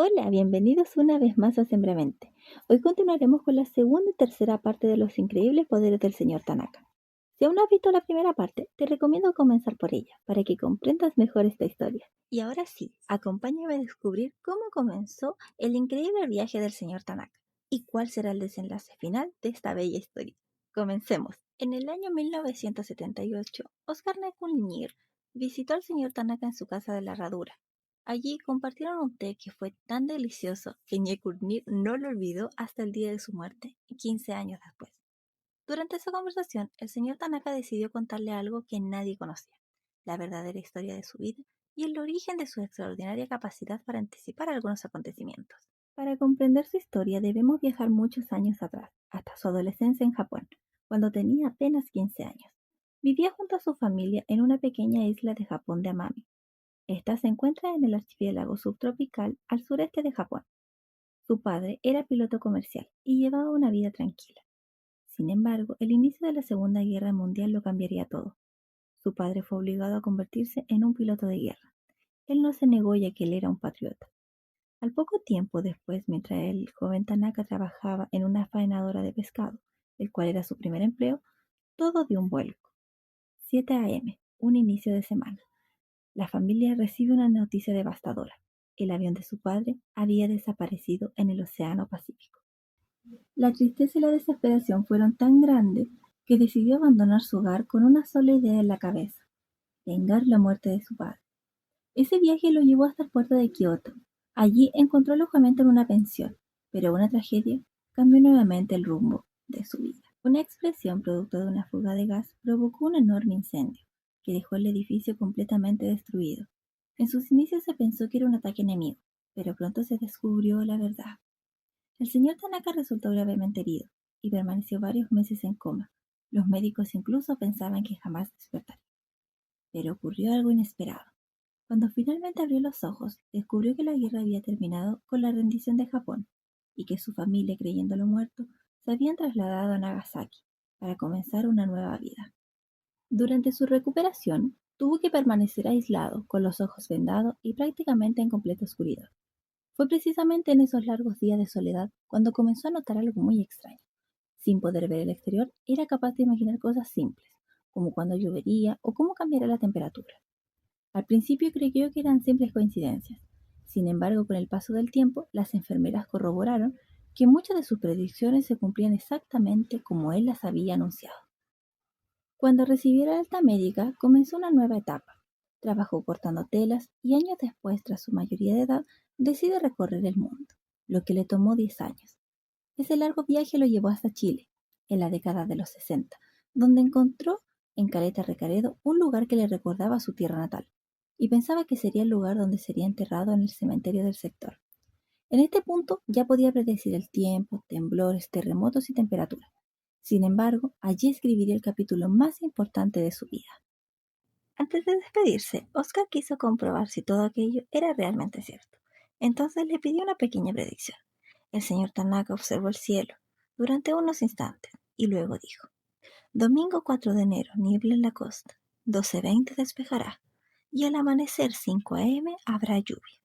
Hola, bienvenidos una vez más a Sembramente. Hoy continuaremos con la segunda y tercera parte de los increíbles poderes del señor Tanaka. Si aún no has visto la primera parte, te recomiendo comenzar por ella, para que comprendas mejor esta historia. Y ahora sí, acompáñame a descubrir cómo comenzó el increíble viaje del señor Tanaka y cuál será el desenlace final de esta bella historia. Comencemos. En el año 1978, Oscar Nekunir visitó al señor Tanaka en su casa de la Herradura. Allí compartieron un té que fue tan delicioso que Ñekunir no lo olvidó hasta el día de su muerte, 15 años después. Durante esa conversación, el señor Tanaka decidió contarle algo que nadie conocía, la verdadera historia de su vida y el origen de su extraordinaria capacidad para anticipar algunos acontecimientos. Para comprender su historia debemos viajar muchos años atrás, hasta su adolescencia en Japón, cuando tenía apenas 15 años. Vivía junto a su familia en una pequeña isla de Japón de Amami. Esta se encuentra en el archipiélago subtropical al sureste de Japón. Su padre era piloto comercial y llevaba una vida tranquila. Sin embargo, el inicio de la Segunda Guerra Mundial lo cambiaría todo. Su padre fue obligado a convertirse en un piloto de guerra. Él no se negó ya que él era un patriota. Al poco tiempo después, mientras el joven Tanaka trabajaba en una faenadora de pescado, el cual era su primer empleo, todo dio un vuelco. 7 a.m., un inicio de semana. La familia recibe una noticia devastadora. El avión de su padre había desaparecido en el Océano Pacífico. La tristeza y la desesperación fueron tan grandes que decidió abandonar su hogar con una sola idea en la cabeza: vengar la muerte de su padre. Ese viaje lo llevó hasta el puerto de Kioto. Allí encontró alojamiento en una pensión, pero una tragedia cambió nuevamente el rumbo de su vida. Una explosión producto de una fuga de gas provocó un enorme incendio que dejó el edificio completamente destruido. En sus inicios se pensó que era un ataque enemigo, pero pronto se descubrió la verdad. El señor Tanaka resultó gravemente herido y permaneció varios meses en coma. Los médicos incluso pensaban que jamás despertaría. Pero ocurrió algo inesperado. Cuando finalmente abrió los ojos, descubrió que la guerra había terminado con la rendición de Japón y que su familia, creyéndolo muerto, se habían trasladado a Nagasaki para comenzar una nueva vida. Durante su recuperación, tuvo que permanecer aislado, con los ojos vendados y prácticamente en completa oscuridad. Fue precisamente en esos largos días de soledad cuando comenzó a notar algo muy extraño. Sin poder ver el exterior, era capaz de imaginar cosas simples, como cuando llovería o cómo cambiaría la temperatura. Al principio creyó que eran simples coincidencias. Sin embargo, con el paso del tiempo, las enfermeras corroboraron que muchas de sus predicciones se cumplían exactamente como él las había anunciado. Cuando recibió la alta médica, comenzó una nueva etapa. Trabajó cortando telas y años después, tras su mayoría de edad, decide recorrer el mundo, lo que le tomó 10 años. Ese largo viaje lo llevó hasta Chile, en la década de los 60, donde encontró en Caleta Recaredo un lugar que le recordaba a su tierra natal, y pensaba que sería el lugar donde sería enterrado en el cementerio del sector. En este punto ya podía predecir el tiempo, temblores, terremotos y temperaturas. Sin embargo, allí escribiría el capítulo más importante de su vida. Antes de despedirse, Oscar quiso comprobar si todo aquello era realmente cierto. Entonces le pidió una pequeña predicción. El señor Tanaka observó el cielo durante unos instantes y luego dijo: domingo 4 de enero, niebla en la costa, 12:20 despejará, y al amanecer 5 a.m. habrá lluvia.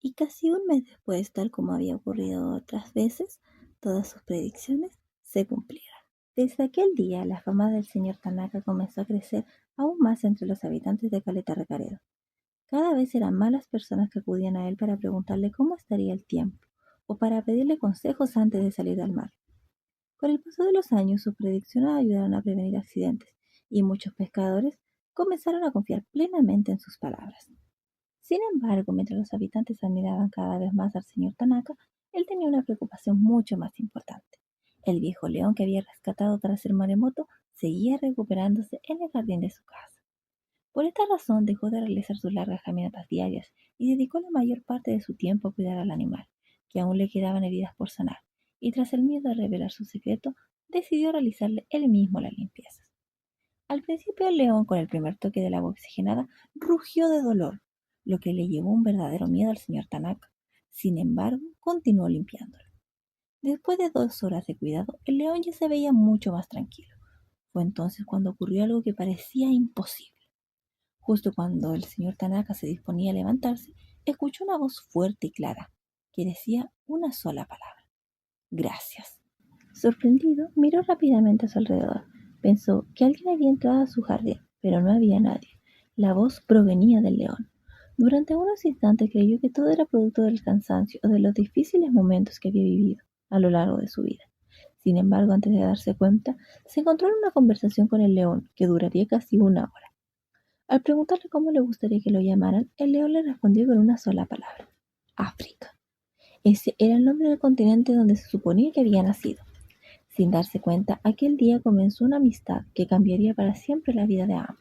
Y casi un mes después, tal como había ocurrido otras veces, todas sus predicciones se cumplieron. Desde aquel día, la fama del señor Tanaka comenzó a crecer aún más entre los habitantes de Caleta Recaredo. Cada vez eran más las personas que acudían a él para preguntarle cómo estaría el tiempo o para pedirle consejos antes de salir al mar. Con el paso de los años, sus predicciones ayudaron a prevenir accidentes y muchos pescadores comenzaron a confiar plenamente en sus palabras. Sin embargo, mientras los habitantes admiraban cada vez más al señor Tanaka, él tenía una preocupación mucho más importante. El viejo león que había rescatado tras el maremoto seguía recuperándose en el jardín de su casa. Por esta razón dejó de realizar sus largas caminatas diarias y dedicó la mayor parte de su tiempo a cuidar al animal, que aún le quedaban heridas por sanar, y tras el miedo de revelar su secreto, decidió realizarle él mismo las limpiezas. Al principio el león, con el primer toque del agua oxigenada, rugió de dolor, lo que le llevó un verdadero miedo al señor Tanaka. Sin embargo, continuó limpiándolo. Después de 2 horas de cuidado, el león ya se veía mucho más tranquilo. Fue entonces cuando ocurrió algo que parecía imposible. Justo cuando el señor Tanaka se disponía a levantarse, escuchó una voz fuerte y clara. que decía una sola palabra: gracias. Sorprendido, miró rápidamente a su alrededor. Pensó que alguien había entrado a su jardín, pero no había nadie. La voz provenía del león. Durante unos instantes creyó que todo era producto del cansancio o de los difíciles momentos que había vivido a lo largo de su vida. Sin embargo, antes de darse cuenta, se encontró en una conversación con el león que duraría casi una hora. Al preguntarle cómo le gustaría que lo llamaran, el león le respondió con una sola palabra: África. Ese era el nombre del continente donde se suponía que había nacido. Sin darse cuenta, aquel día comenzó una amistad que cambiaría para siempre la vida de ambos.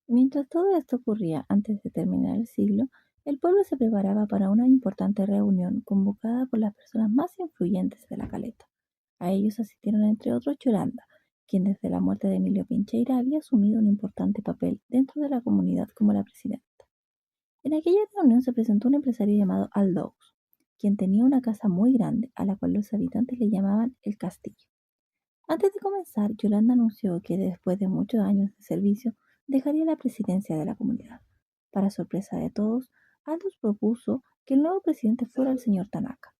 Mientras todo esto ocurría antes de terminar el siglo, el pueblo se preparaba para una importante reunión convocada por las personas más influyentes de la caleta. A ellos asistieron entre otros Yolanda, quien desde la muerte de Emilio Pincheira había asumido un importante papel dentro de la comunidad como la presidenta. En aquella reunión se presentó un empresario llamado Aldous, quien tenía una casa muy grande a la cual los habitantes le llamaban el castillo. Antes de comenzar, Yolanda anunció que después de muchos años de servicio dejaría la presidencia de la comunidad. Para sorpresa de todos, Aldous propuso que el nuevo presidente fuera el señor Tanaka.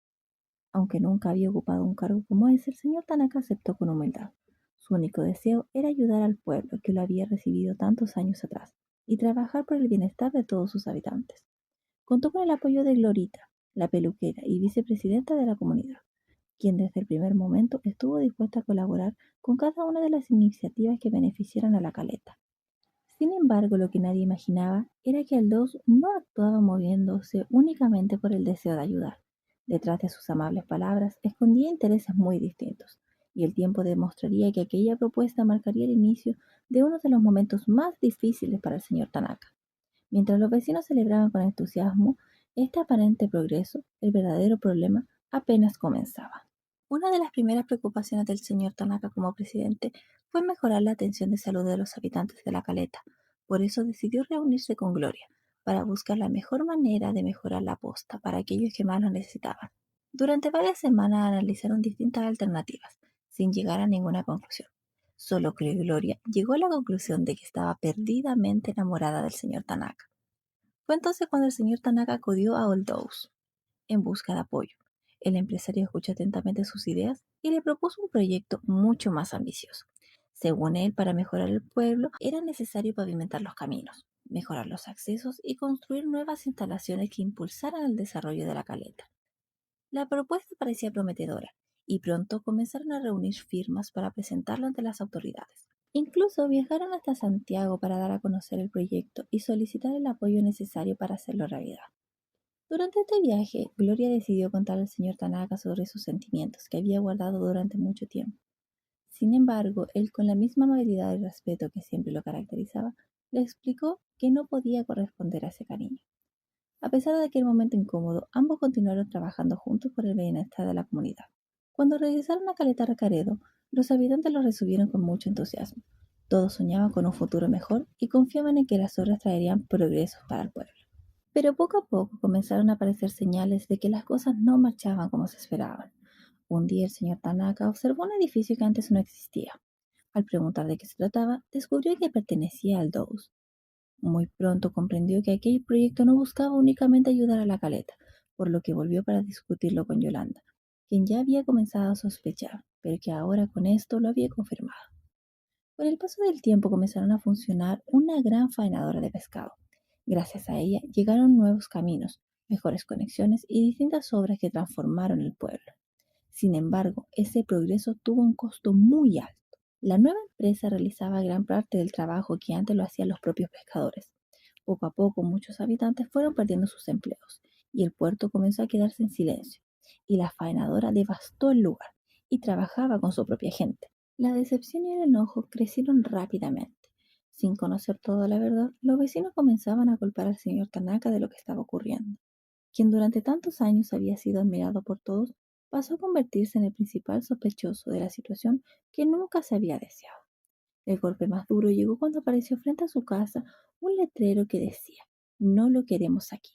Aunque nunca había ocupado un cargo como ese, el señor Tanaka aceptó con humildad. Su único deseo era ayudar al pueblo que lo había recibido tantos años atrás y trabajar por el bienestar de todos sus habitantes. Contó con el apoyo de Glorita, la peluquera y vicepresidenta de la comunidad, quien desde el primer momento estuvo dispuesta a colaborar con cada una de las iniciativas que beneficiaran a la caleta. Sin embargo, lo que nadie imaginaba era que Aldous no actuaba moviéndose únicamente por el deseo de ayudar. Detrás de sus amables palabras escondía intereses muy distintos, y el tiempo demostraría que aquella propuesta marcaría el inicio de uno de los momentos más difíciles para el señor Tanaka. Mientras los vecinos celebraban con entusiasmo este aparente progreso, el verdadero problema apenas comenzaba. Una de las primeras preocupaciones del señor Tanaka como presidente fue mejorar la atención de salud de los habitantes de la caleta. Por eso decidió reunirse con Gloria, para buscar la mejor manera de mejorar la posta para aquellos que más lo necesitaban. Durante varias semanas analizaron distintas alternativas, sin llegar a ninguna conclusión. Solo que Gloria llegó a la conclusión de que estaba perdidamente enamorada del señor Tanaka. Fue entonces cuando el señor Tanaka acudió a Aldous en busca de apoyo. El empresario escuchó atentamente sus ideas y le propuso un proyecto mucho más ambicioso. Según él, para mejorar el pueblo era necesario pavimentar los caminos, mejorar los accesos y construir nuevas instalaciones que impulsaran el desarrollo de la caleta. La propuesta parecía prometedora y pronto comenzaron a reunir firmas para presentarlo ante las autoridades. Incluso viajaron hasta Santiago para dar a conocer el proyecto y solicitar el apoyo necesario para hacerlo realidad. Durante este viaje, Gloria decidió contarle al señor Tanaka sobre sus sentimientos que había guardado durante mucho tiempo. Sin embargo, él, con la misma amabilidad y respeto que siempre lo caracterizaba, le explicó que no podía corresponder a ese cariño. A pesar de aquel momento incómodo, ambos continuaron trabajando juntos por el bienestar de la comunidad. Cuando regresaron a Caleta Recaredo, los habitantes lo recibieron con mucho entusiasmo. Todos soñaban con un futuro mejor y confiaban en que las obras traerían progresos para el pueblo. Pero poco a poco comenzaron a aparecer señales de que las cosas no marchaban como se esperaban. Un día el señor Tanaka observó un edificio que antes no existía. Al preguntar de qué se trataba, descubrió que pertenecía al Dous. Muy pronto comprendió que aquel proyecto no buscaba únicamente ayudar a la caleta, por lo que volvió para discutirlo con Yolanda, quien ya había comenzado a sospechar, pero que ahora con esto lo había confirmado. Con el paso del tiempo comenzaron a funcionar una gran faenadora de pescado. Gracias a ella llegaron nuevos caminos, mejores conexiones y distintas obras que transformaron el pueblo. Sin embargo, ese progreso tuvo un costo muy alto. La nueva empresa realizaba gran parte del trabajo que antes lo hacían los propios pescadores. Poco a poco muchos habitantes fueron perdiendo sus empleos y el puerto comenzó a quedarse en silencio. Y la faenadora devastó el lugar y trabajaba con su propia gente. La decepción y el enojo crecieron rápidamente. Sin conocer toda la verdad, los vecinos comenzaban a culpar al señor Tanaka de lo que estaba ocurriendo. Quien durante tantos años había sido admirado por todos, pasó a convertirse en el principal sospechoso de la situación que nunca se había deseado. El golpe más duro llegó cuando apareció frente a su casa un letrero que decía: "No lo queremos aquí".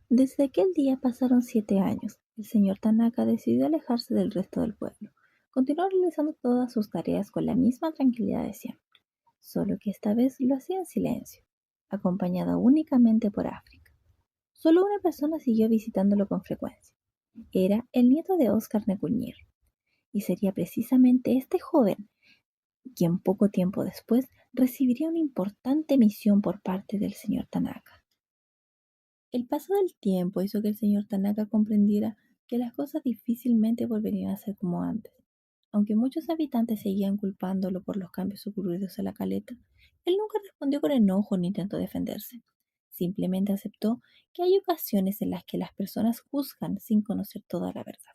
Desde aquel día pasaron 7 años. El señor Tanaka decidió alejarse del resto del pueblo. Continuó realizando todas sus tareas con la misma tranquilidad de siempre, solo que esta vez lo hacía en silencio, acompañado únicamente por África. Solo una persona siguió visitándolo con frecuencia: Era el nieto de Oscar Neculñir, y sería precisamente este joven quien poco tiempo después recibiría una importante misión por parte del señor Tanaka. El paso del tiempo hizo que el señor Tanaka comprendiera que las cosas difícilmente volverían a ser como antes. Aunque muchos habitantes seguían culpándolo por los cambios ocurridos en la caleta, él nunca respondió con enojo ni intentó defenderse. Simplemente aceptó que hay ocasiones en las que las personas juzgan sin conocer toda la verdad.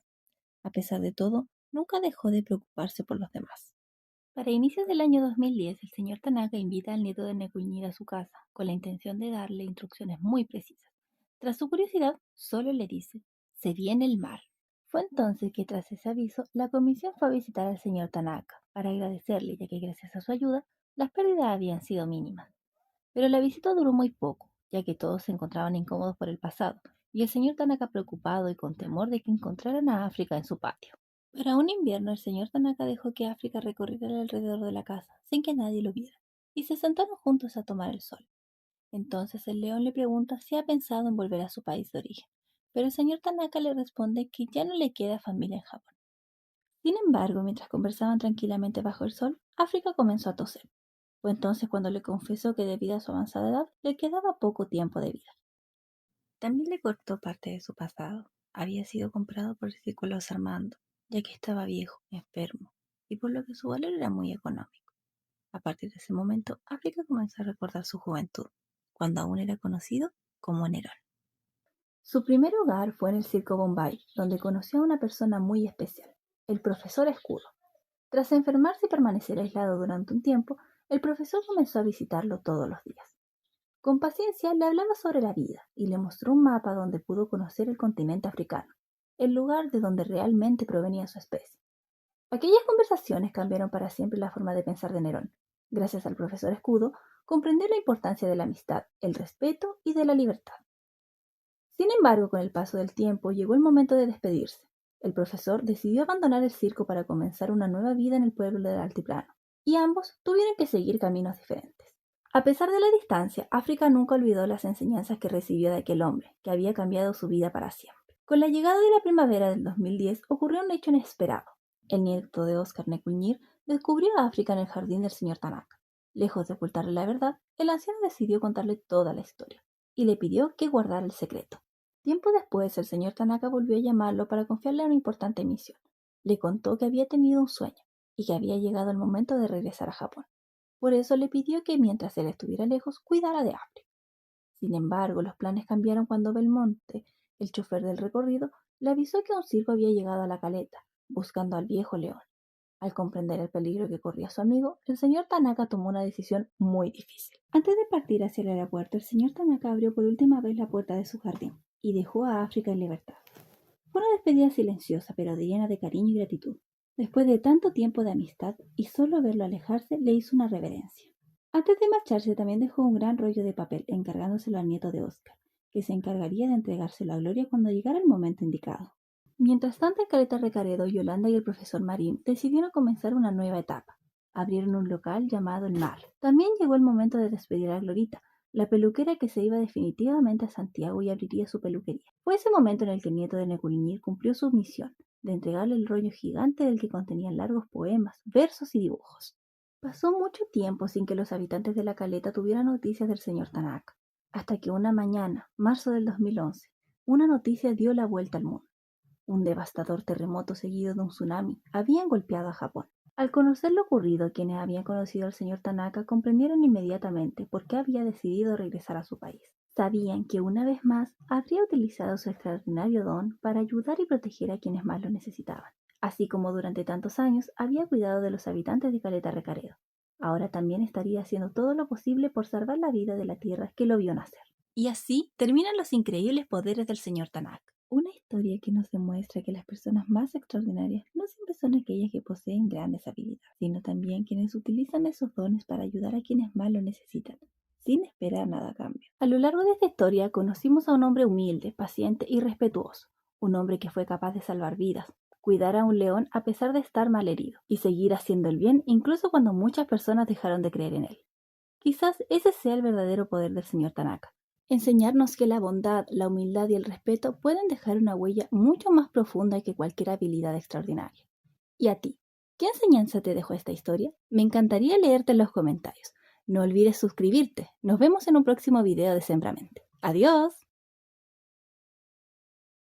A pesar de todo, nunca dejó de preocuparse por los demás. Para inicios del año 2010, el señor Tanaka invita al nieto de Neculñir a su casa, con la intención de darle instrucciones muy precisas. Tras su curiosidad, solo le dice, se viene el mar. Fue entonces que tras ese aviso, la comisión fue a visitar al señor Tanaka, para agradecerle, ya que gracias a su ayuda, las pérdidas habían sido mínimas. Pero la visita duró muy poco, ya que todos se encontraban incómodos por el pasado, y el señor Tanaka preocupado y con temor de que encontraran a África en su patio. Para un invierno, el señor Tanaka dejó que África recorriera alrededor de la casa, sin que nadie lo viera, y se sentaron juntos a tomar el sol. Entonces el león le pregunta si ha pensado en volver a su país de origen, pero el señor Tanaka le responde que ya no le queda familia en Japón. Sin embargo, mientras conversaban tranquilamente bajo el sol, África comenzó a toser. Fue entonces cuando le confesó que debido a su avanzada edad le quedaba poco tiempo de vida. También le cortó parte de su pasado. Había sido comprado por el Círculo Armando, ya que estaba viejo, enfermo, y por lo que su valor era muy económico. A partir de ese momento, África comenzó a recordar su juventud, cuando aún era conocido como Nerón. Su primer hogar fue en el Circo Bombay, donde conoció a una persona muy especial, el profesor Escudo. Tras enfermarse y permanecer aislado durante un tiempo, el profesor comenzó a visitarlo todos los días. Con paciencia le hablaba sobre la vida y le mostró un mapa donde pudo conocer el continente africano, el lugar de donde realmente provenía su especie. Aquellas conversaciones cambiaron para siempre la forma de pensar de Nerón. Gracias al profesor Escudo, comprendió la importancia de la amistad, el respeto y de la libertad. Sin embargo, con el paso del tiempo llegó el momento de despedirse. El profesor decidió abandonar el circo para comenzar una nueva vida en el pueblo del altiplano, y ambos tuvieron que seguir caminos diferentes. A pesar de la distancia, África nunca olvidó las enseñanzas que recibió de aquel hombre, que había cambiado su vida para siempre. Con la llegada de la primavera del 2010 ocurrió un hecho inesperado. El nieto de Oscar Neculñir descubrió a África en el jardín del señor Tanaka. Lejos de ocultarle la verdad, el anciano decidió contarle toda la historia, y le pidió que guardara el secreto. Tiempo después, el señor Tanaka volvió a llamarlo para confiarle una importante misión. Le contó que había tenido un sueño y que había llegado el momento de regresar a Japón. Por eso le pidió que mientras él estuviera lejos, cuidara de África. Sin embargo, los planes cambiaron cuando Belmonte, el chofer del recorrido, le avisó que un circo había llegado a la caleta, buscando al viejo león. Al comprender el peligro que corría su amigo, el señor Tanaka tomó una decisión muy difícil. Antes de partir hacia el aeropuerto, el señor Tanaka abrió por última vez la puerta de su jardín y dejó a África en libertad. Fue una despedida silenciosa, pero llena de cariño y gratitud. Después de tanto tiempo de amistad y solo verlo alejarse, le hizo una reverencia. Antes de marcharse, también dejó un gran rollo de papel encargándoselo al nieto de Oscar, que se encargaría de entregárselo a Gloria cuando llegara el momento indicado. Mientras tanto, en Caleta Recaredo, Yolanda y el profesor Marín decidieron comenzar una nueva etapa. Abrieron un local llamado El Mar. También llegó el momento de despedir a Glorita, la peluquera que se iba definitivamente a Santiago y abriría su peluquería. Fue ese momento en el que el nieto de Neculñir cumplió su misión, de entregarle el rollo gigante del que contenían largos poemas, versos y dibujos. Pasó mucho tiempo sin que los habitantes de la caleta tuvieran noticias del señor Tanaka, hasta que una mañana, marzo del 2011, una noticia dio la vuelta al mundo. Un devastador terremoto seguido de un tsunami habían golpeado a Japón. Al conocer lo ocurrido, quienes habían conocido al señor Tanaka comprendieron inmediatamente por qué había decidido regresar a su país. Sabían que una vez más habría utilizado su extraordinario don para ayudar y proteger a quienes más lo necesitaban. Así como durante tantos años había cuidado de los habitantes de Caleta Recaredo. Ahora también estaría haciendo todo lo posible por salvar la vida de la tierra que lo vio nacer. Y así terminan los increíbles poderes del señor Tanaka. Una historia que nos demuestra que las personas más extraordinarias no siempre son aquellas que poseen grandes habilidades, sino también quienes utilizan esos dones para ayudar a quienes más lo necesitan, sin esperar nada a cambio. A lo largo de esta historia conocimos a un hombre humilde, paciente y respetuoso, un hombre que fue capaz de salvar vidas, cuidar a un león a pesar de estar mal herido, y seguir haciendo el bien incluso cuando muchas personas dejaron de creer en él. Quizás ese sea el verdadero poder del señor Tanaka, Enseñarnos que la bondad, la humildad y el respeto pueden dejar una huella mucho más profunda que cualquier habilidad extraordinaria. ¿Y a ti? ¿Qué enseñanza te dejó esta historia? Me encantaría leerte en los comentarios. No olvides suscribirte. Nos vemos en un próximo video de Sembramente. ¡Adiós!